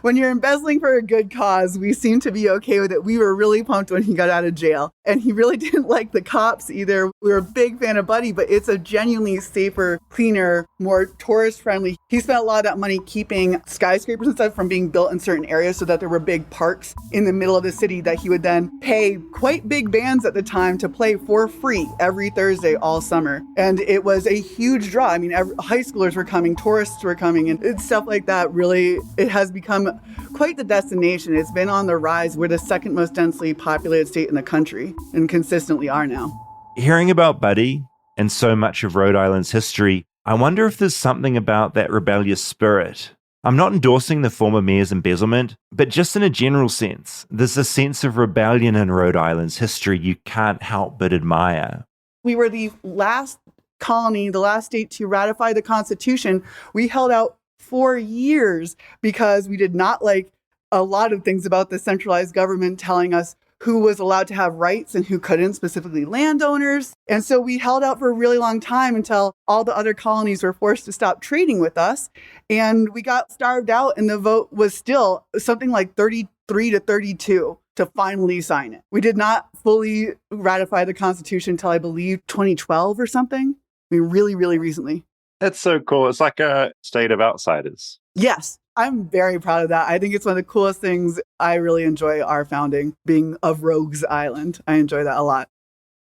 when you're embezzling for a good cause, we seem to be okay with it. We were really pumped when he got out of jail. And he really didn't like the cops either. We were a big fan of Buddy, but it's a genuinely safer, cleaner, more tourist friendly. He spent a lot of that money keeping skyscrapers and stuff from being built in certain areas so that there were big parks in the middle of the city that he would then pay quite big bands at the time to play for free every Thursday all summer. And it was a huge draw. I mean, high schoolers were coming, tourists were coming, and stuff like that. Really, it has become quite the destination. It's been on the rise. We're the second most densely populated state in the country and consistently are now. Hearing about Buddy and so much of Rhode Island's history, I wonder if there's something about that rebellious spirit. I'm not endorsing the former mayor's embezzlement, but just in a general sense, there's a sense of rebellion in Rhode Island's history you can't help but admire. We were the last colony, the last state to ratify the Constitution. We held out for years because we did not like a lot of things about the centralized government telling us who was allowed to have rights and who couldn't, specifically landowners. And so we held out for a really long time until all the other colonies were forced to stop trading with us. And we got starved out, and the vote was still something like 33 to 32 to finally sign it. We did not fully ratify the Constitution until I believe 2012 or something. I mean, really, really recently. That's so cool. It's like a state of outsiders. Yes, I'm very proud of that. I think it's one of the coolest things. I really enjoy our founding, being of Rogues Island. I enjoy that a lot.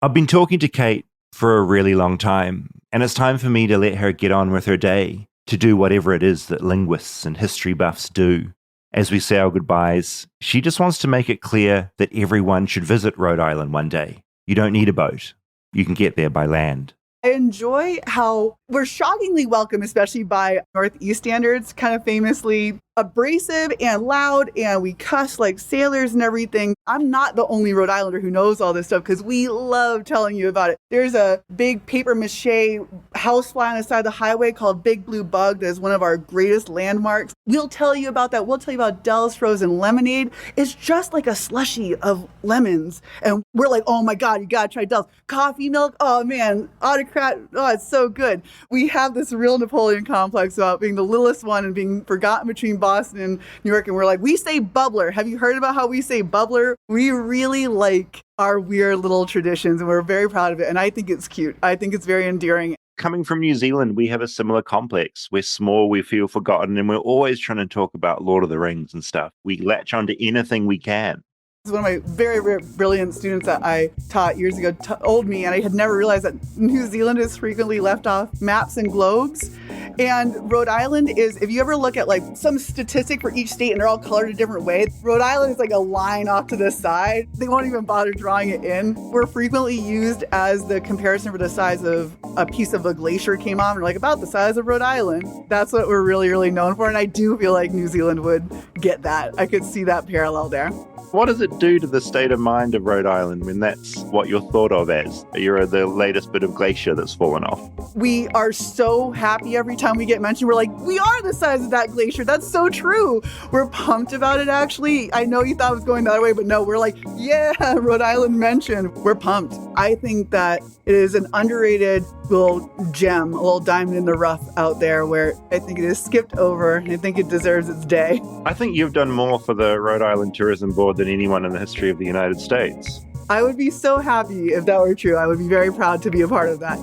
I've been talking to Kate for a really long time, and it's time for me to let her get on with her day, to do whatever it is that linguists and history buffs do. As we say our goodbyes, she just wants to make it clear that everyone should visit Rhode Island one day. You don't need a boat. You can get there by land. I enjoy how we're shockingly welcome, especially by Northeast standards, kind of famously abrasive and loud, and we cuss like sailors and everything. I'm not the only Rhode Islander who knows all this stuff because we love telling you about it. There's a big paper mache housefly on the side of the highway called Big Blue Bug that is one of our greatest landmarks. We'll tell you about that. We'll tell you about Dell's Frozen Lemonade. It's just like a slushie of lemons. And we're like, oh my God, you gotta try Dell's. Coffee milk, oh man, autocrat, oh, it's so good. We have this real Napoleon complex about being the littlest one and being forgotten between Boston and New York, and we're like, we say bubbler. Have you heard about how we say bubbler? We really like our weird little traditions, and we're very proud of it. And I think it's cute. I think it's very endearing. Coming from New Zealand, we have a similar complex. We're small, we feel forgotten, and we're always trying to talk about Lord of the Rings and stuff. We latch onto anything we can. One of my very, very brilliant students that I taught years ago told me, and I had never realized that New Zealand is frequently left off maps and globes. And Rhode Island is, if you ever look at like some statistic for each state and they're all colored a different way, Rhode Island is like a line off to the side. They won't even bother drawing it in. We're frequently used as the comparison for the size of a piece of a glacier came on. We're like, about the size of Rhode Island. That's what we're really, really known for. And I do feel like New Zealand would get that. I could see that parallel there. What does it do to the state of mind of Rhode Island when that's what you're thought of as? You're the latest bit of glacier that's fallen off. We are so happy every time we get mentioned. We're like, we are the size of that glacier. That's so true. We're pumped about it, actually. I know you thought it was going the other way, but no, we're like, yeah, Rhode Island mentioned. We're pumped. I think that it is an underrated little gem, a little diamond in the rough out there where I think it is skipped over, and I think it deserves its day. I think you've done more for the Rhode Island Tourism Board than anyone in the history of the United States. I would be so happy if that were true. I would be very proud to be a part of that.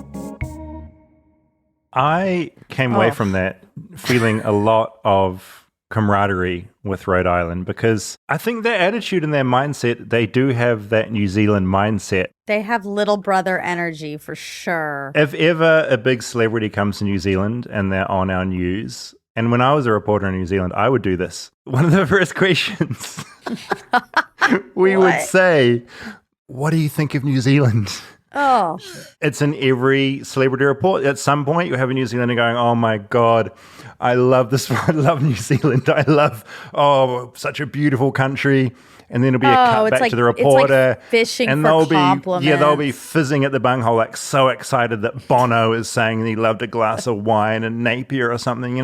I came away from that feeling a lot of camaraderie with Rhode Island because I think their attitude and their mindset, they do have that New Zealand mindset. They have little brother energy for sure. If ever a big celebrity comes to New Zealand and they're on our news, and when I was a reporter in New Zealand, I would do this. One of the first questions we would say, what do you think of New Zealand? Oh. It's in every celebrity report. At some point, you have a New Zealander going, oh my God, I love this. I love New Zealand. I love, such a beautiful country. And then it'll be a cut back to the reporter. It's like fishing and for compliments. they'll be fizzing at the bunghole, like so excited that Bono is saying he loved a glass of wine and Napier or something,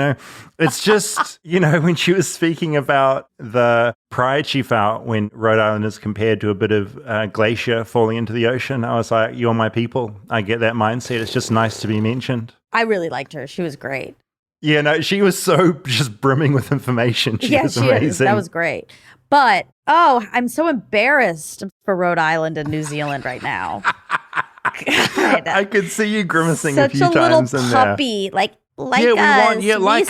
It's just, when she was speaking about the pride she felt when Rhode Island is compared to a bit of glacier falling into the ocean, I was like, you're my people. I get that mindset. It's just nice to be mentioned. I really liked her. She was great. Yeah, no, she was so just brimming with information. She was amazing. Is. That was great. But, I'm so embarrassed for Rhode Island and New Zealand right now. God. I could see you grimacing Such a few times in there. Such a little puppy, like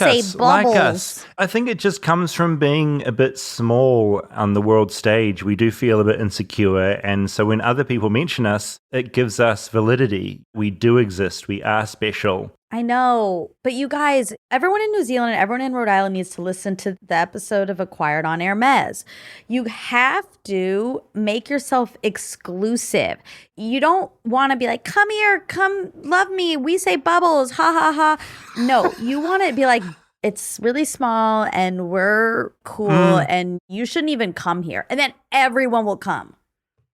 us. Like us. I think it just comes from being a bit small on the world stage. We do feel a bit insecure. And so when other people mention us, it gives us validity. We do exist. We are special. I know, but you guys, everyone in New Zealand and everyone in Rhode Island needs to listen to the episode of Acquired on Air Mez. You have to make yourself exclusive. You don't want to be like, come here, come love me. We say bubbles, ha, ha, ha. No, you want to be like, it's really small and we're cool and you shouldn't even come here. And then everyone will come.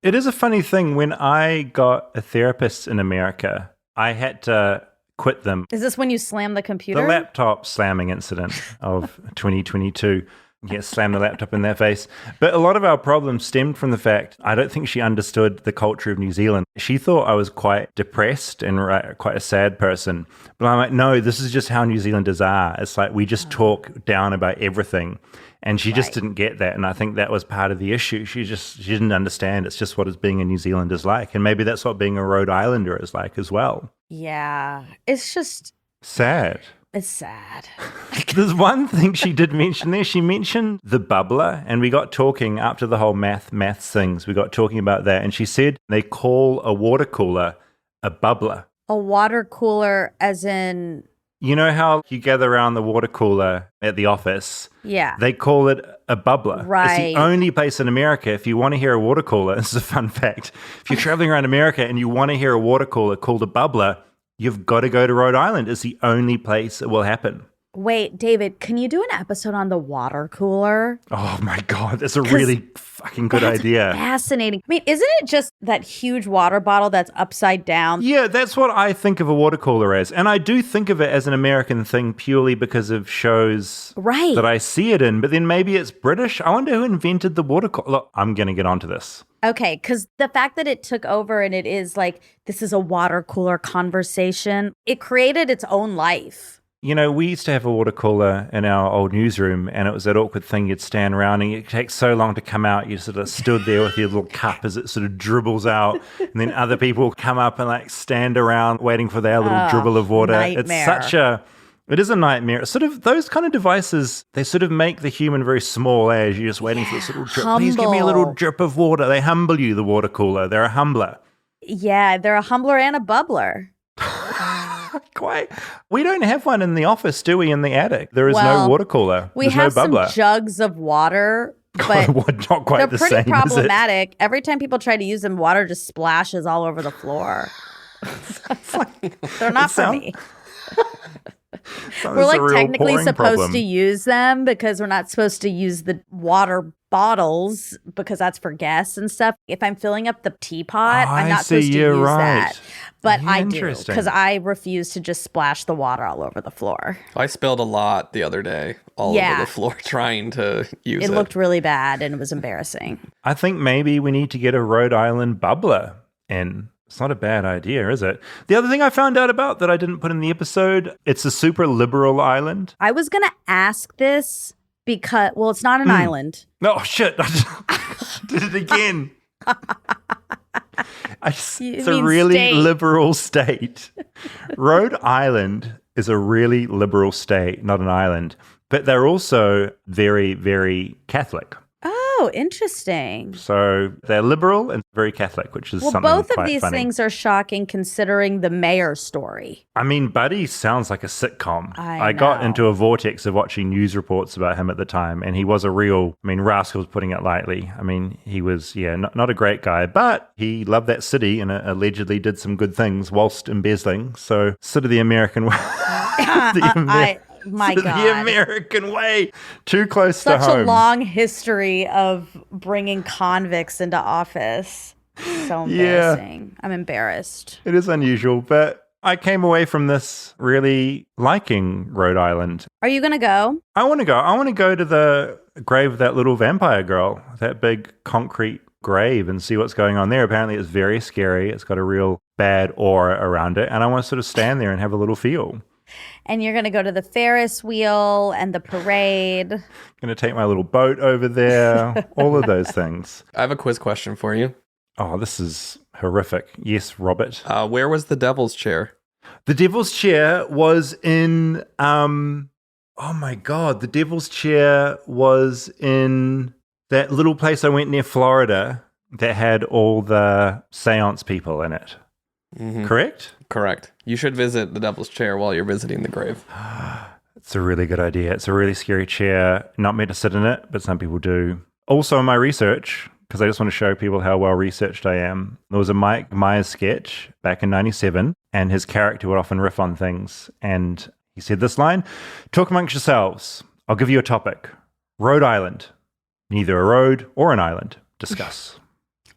It is a funny thing. When I got a therapist in America, I had to quit them. Is this when you slam the computer? The laptop slamming incident of 2022. Yes, slam the laptop in their face. But a lot of our problems stemmed from the fact I don't think she understood the culture of New Zealand. She thought I was quite depressed and quite a sad person. But I'm like, no, this is just how New Zealanders are. It's like we just talk down about everything. And she just didn't get that. And I think that was part of the issue. She didn't understand. It's just what being a New Zealander is like. And maybe that's what being a Rhode Islander is like as well. Yeah. It's just sad. It's sad. There's one thing she did mention there. She mentioned the bubbler, and we got talking after the whole maths things. We got talking about that, and she said they call a water cooler a bubbler. A water cooler as in... You know how you gather around the water cooler at the office? Yeah. They call it a bubbler. Right. It's the only place in America, if you want to hear a water cooler, this is a fun fact. If you're traveling around America and you want to hear a water cooler called a bubbler, you've got to go to Rhode Island. It's the only place it will happen. Wait, David, can you do an episode on the water cooler? Oh my God, that's a really fucking good idea. Fascinating. I mean, isn't it just that huge water bottle that's upside down? Yeah, that's what I think of a water cooler as. And I do think of it as an American thing purely because of shows that I see it in. But then maybe it's British. I wonder who invented the water cooler. Look, I'm going to get onto this. Okay, because the fact that it took over and it is like, this is a water cooler conversation, it created its own life. You know, we used to have a water cooler in our old newsroom, and it was that awkward thing you'd stand around and it takes so long to come out. You sort of stood there with your little cup as it sort of dribbles out, and then other people come up and like stand around waiting for their little dribble of water. Nightmare. It is a nightmare. It's sort of those kind of devices, they sort of make the human very small as you're just waiting for this little drip. Please give me a little drip of water. They humble you, the water cooler. They're a humbler. Yeah, they're a humbler and a bubbler. Quite. We don't have one in the office, do we, in the attic? There is no water cooler. We have some jugs of water, but not quite they're the pretty same, problematic. Every time people try to use them, water just splashes all over the floor. They're not for me. We're like technically supposed to use them because we're not supposed to use the water bottles because that's for guests and stuff. If I'm filling up the teapot, I'm not supposed to use that. But I do because I refuse to just splash the water all over the floor. I spilled a lot the other day all over the floor trying to use it. It looked really bad and it was embarrassing. I think maybe we need to get a Rhode Island bubbler in. It's not a bad idea, is it? The other thing I found out about that I didn't put in the episode, it's a super liberal island. I was going to ask this because, well, it's not an island. No, shit. I did it again. It's a really liberal state. Rhode Island is a really liberal state, not an island. But they're also very, very Catholic. Oh, interesting. So they're liberal and very Catholic, which is something both quite of these funny. things are shocking considering the mayor story. I mean, Buddy sounds like a sitcom. I got know. into a vortex of watching news reports about him at the time, and he was a real, I mean, rascal's putting it lightly. I mean, he was, not a great guy, but he loved that city and allegedly did some good things whilst embezzling. So sort of the American way. My God. The American way. Too close to home. Such a long history of bringing convicts into office. So embarrassing. I'm embarrassed. It is unusual, but I came away from this really liking Rhode Island. Are you going to go? I want to go. I want to go to the grave of that little vampire girl, that big concrete grave, and see what's going on there. Apparently it's very scary. It's got a real bad aura around it, and I want to sort of stand there and have a little feel. And you're going to go to the Ferris wheel and the parade. Going to take my little boat over there. All of those things. I have a quiz question for you. Oh, this is horrific. Yes, Robert. Where was the Devil's Chair? The Devil's Chair was in... oh my God. The Devil's Chair was in that little place I went near Florida that had all the seance people in it. Mm-hmm. Correct? Correct. You should visit the Devil's Chair while you're visiting the grave. It's a really good idea. It's a really scary chair. Not meant to sit in it, but some people do. Also, in my research, because I just want to show people how well researched I am, there was a Mike Myers sketch back in 97, and his character would often riff on things. And he said this line, "Talk amongst yourselves. I'll give you a topic. Rhode Island. Neither a road or an island. Discuss."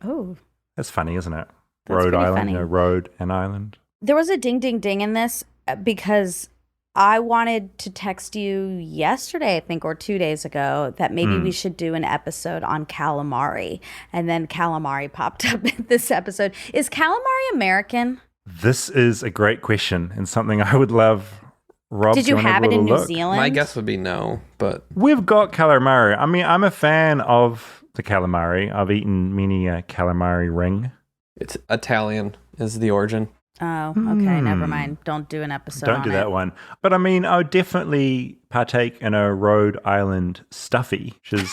Oh. That's funny, isn't it? That's Rhode Island, funny. road and island. There was a ding, ding, ding in this because I wanted to text you yesterday, I think, or 2 days ago, that maybe we should do an episode on calamari. And then calamari popped up in this episode. Is calamari American? This is a great question and something I would love. Rob, did you have it in New Zealand? My guess would be no, but... We've got calamari. I mean, I'm a fan of the calamari. I've eaten many a calamari ring. It's Italian is the origin. Oh, okay. Never mind. Don't do an episode Don't do that one. But I mean, I would definitely partake in a Rhode Island stuffy, which is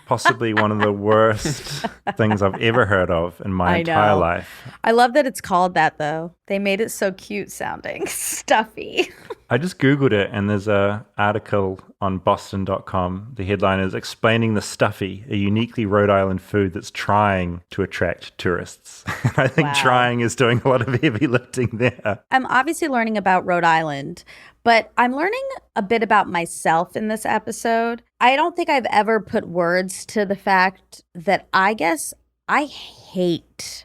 Possibly one of the worst things I've ever heard of in my entire life. I love that it's called that, though. They made it so cute sounding. Stuffy. I just Googled it, and there's an article on Boston.com. The headline is Explaining the Stuffy, a uniquely Rhode Island food that's trying to attract tourists. I think trying is doing a lot of heavy lifting there. I'm obviously learning about Rhode Island, but I'm learning a bit about myself in this episode. I don't think I've ever put words to the fact that I guess I hate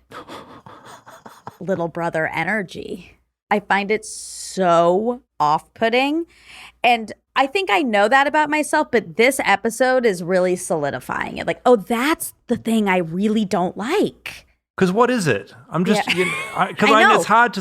little brother energy. I find it so off-putting. And I think I know that about myself, but this episode is really solidifying it. Like, oh, that's the thing I really don't like. Because what is it? I'm just, because I know it's hard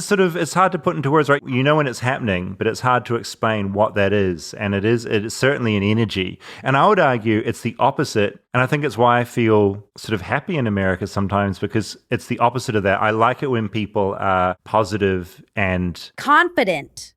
to put into words, right? You know when it's happening, but it's hard to explain what that is. And it is certainly an energy. And I would argue it's the opposite. And I think it's why I feel sort of happy in America sometimes, because it's the opposite of that. I like it when people are positive and confident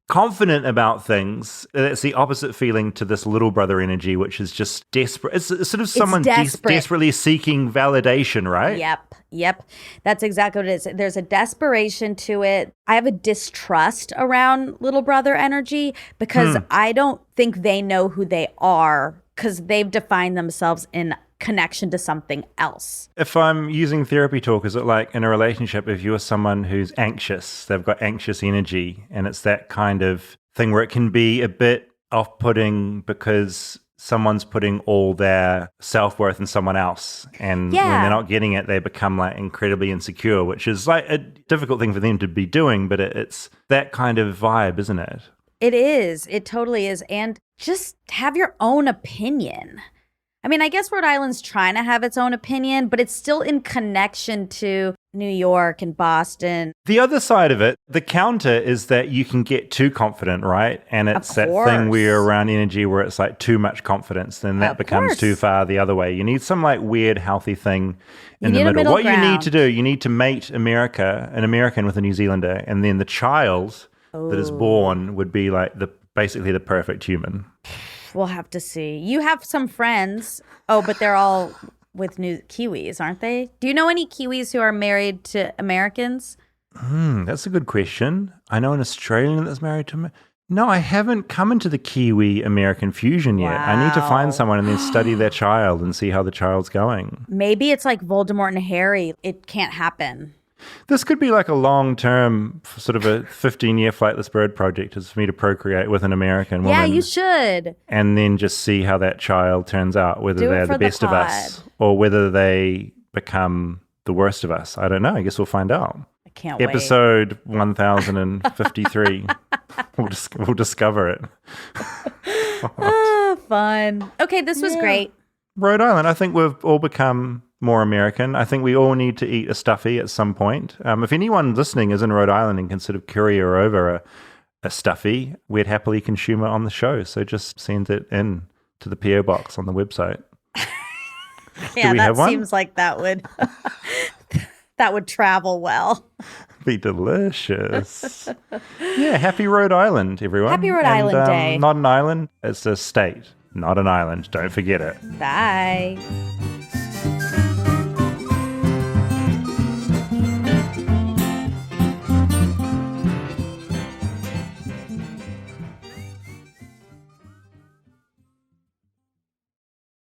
about things. It's the opposite feeling to this little brother energy, which is just desperate. It's sort of someone desperately seeking validation, right? Yep. That's exactly what it is. There's a desperation to it. I have a distrust around little brother energy because I don't think they know who they are because they've defined themselves in connection to something else. If I'm using therapy talk, is it like in a relationship, if you're someone who's anxious, they've got anxious energy, and it's that kind of thing where it can be a bit off-putting because someone's putting all their self-worth in someone else, and when they're not getting it, they become like incredibly insecure, which is like a difficult thing for them to be doing, but it's that kind of vibe, isn't it? It is. It totally is. And just have your own opinion. I mean, I guess Rhode Island's trying to have its own opinion, but it's still in connection to New York and Boston. The other side of it, the counter is that you can get too confident, right? And it's that thing where you're around energy where it's like too much confidence, then that becomes too far the other way. You need some like weird, healthy thing in the middle. What you need to do, you need to mate an American with a New Zealander, and then the child that is born would be like basically the perfect human. We'll have to see. You have some friends. Oh, but they're all with new Kiwis, aren't they? Do you know any Kiwis who are married to Americans? That's a good question. I know an Australian that's married to No, I haven't come into the Kiwi-American fusion yet. Wow. I need to find someone and then study their child and see how the child's going. Maybe it's like Voldemort and Harry. It can't happen. This could be like a long-term, sort of a 15-year Flightless Bird project, is for me to procreate with an American woman. Yeah, you should. And then just see how that child turns out, whether they're the best of us or whether they become the worst of us. I don't know. I guess we'll find out. I can't wait. Episode 1053. We'll discover it. Fun. Okay, this was great. Rhode Island, I think we've all become more American. I think we all need to eat a stuffy at some point. If anyone listening is in Rhode Island and can sort of courier over a stuffy, we'd happily consume it on the show. So just send it in to the PO box on the website. Yeah, that seems like that would travel well. Be delicious. Yeah, happy Rhode Island, everyone. Happy Rhode Island Day. Not an island, it's a state. Not an island. Don't forget it. Bye.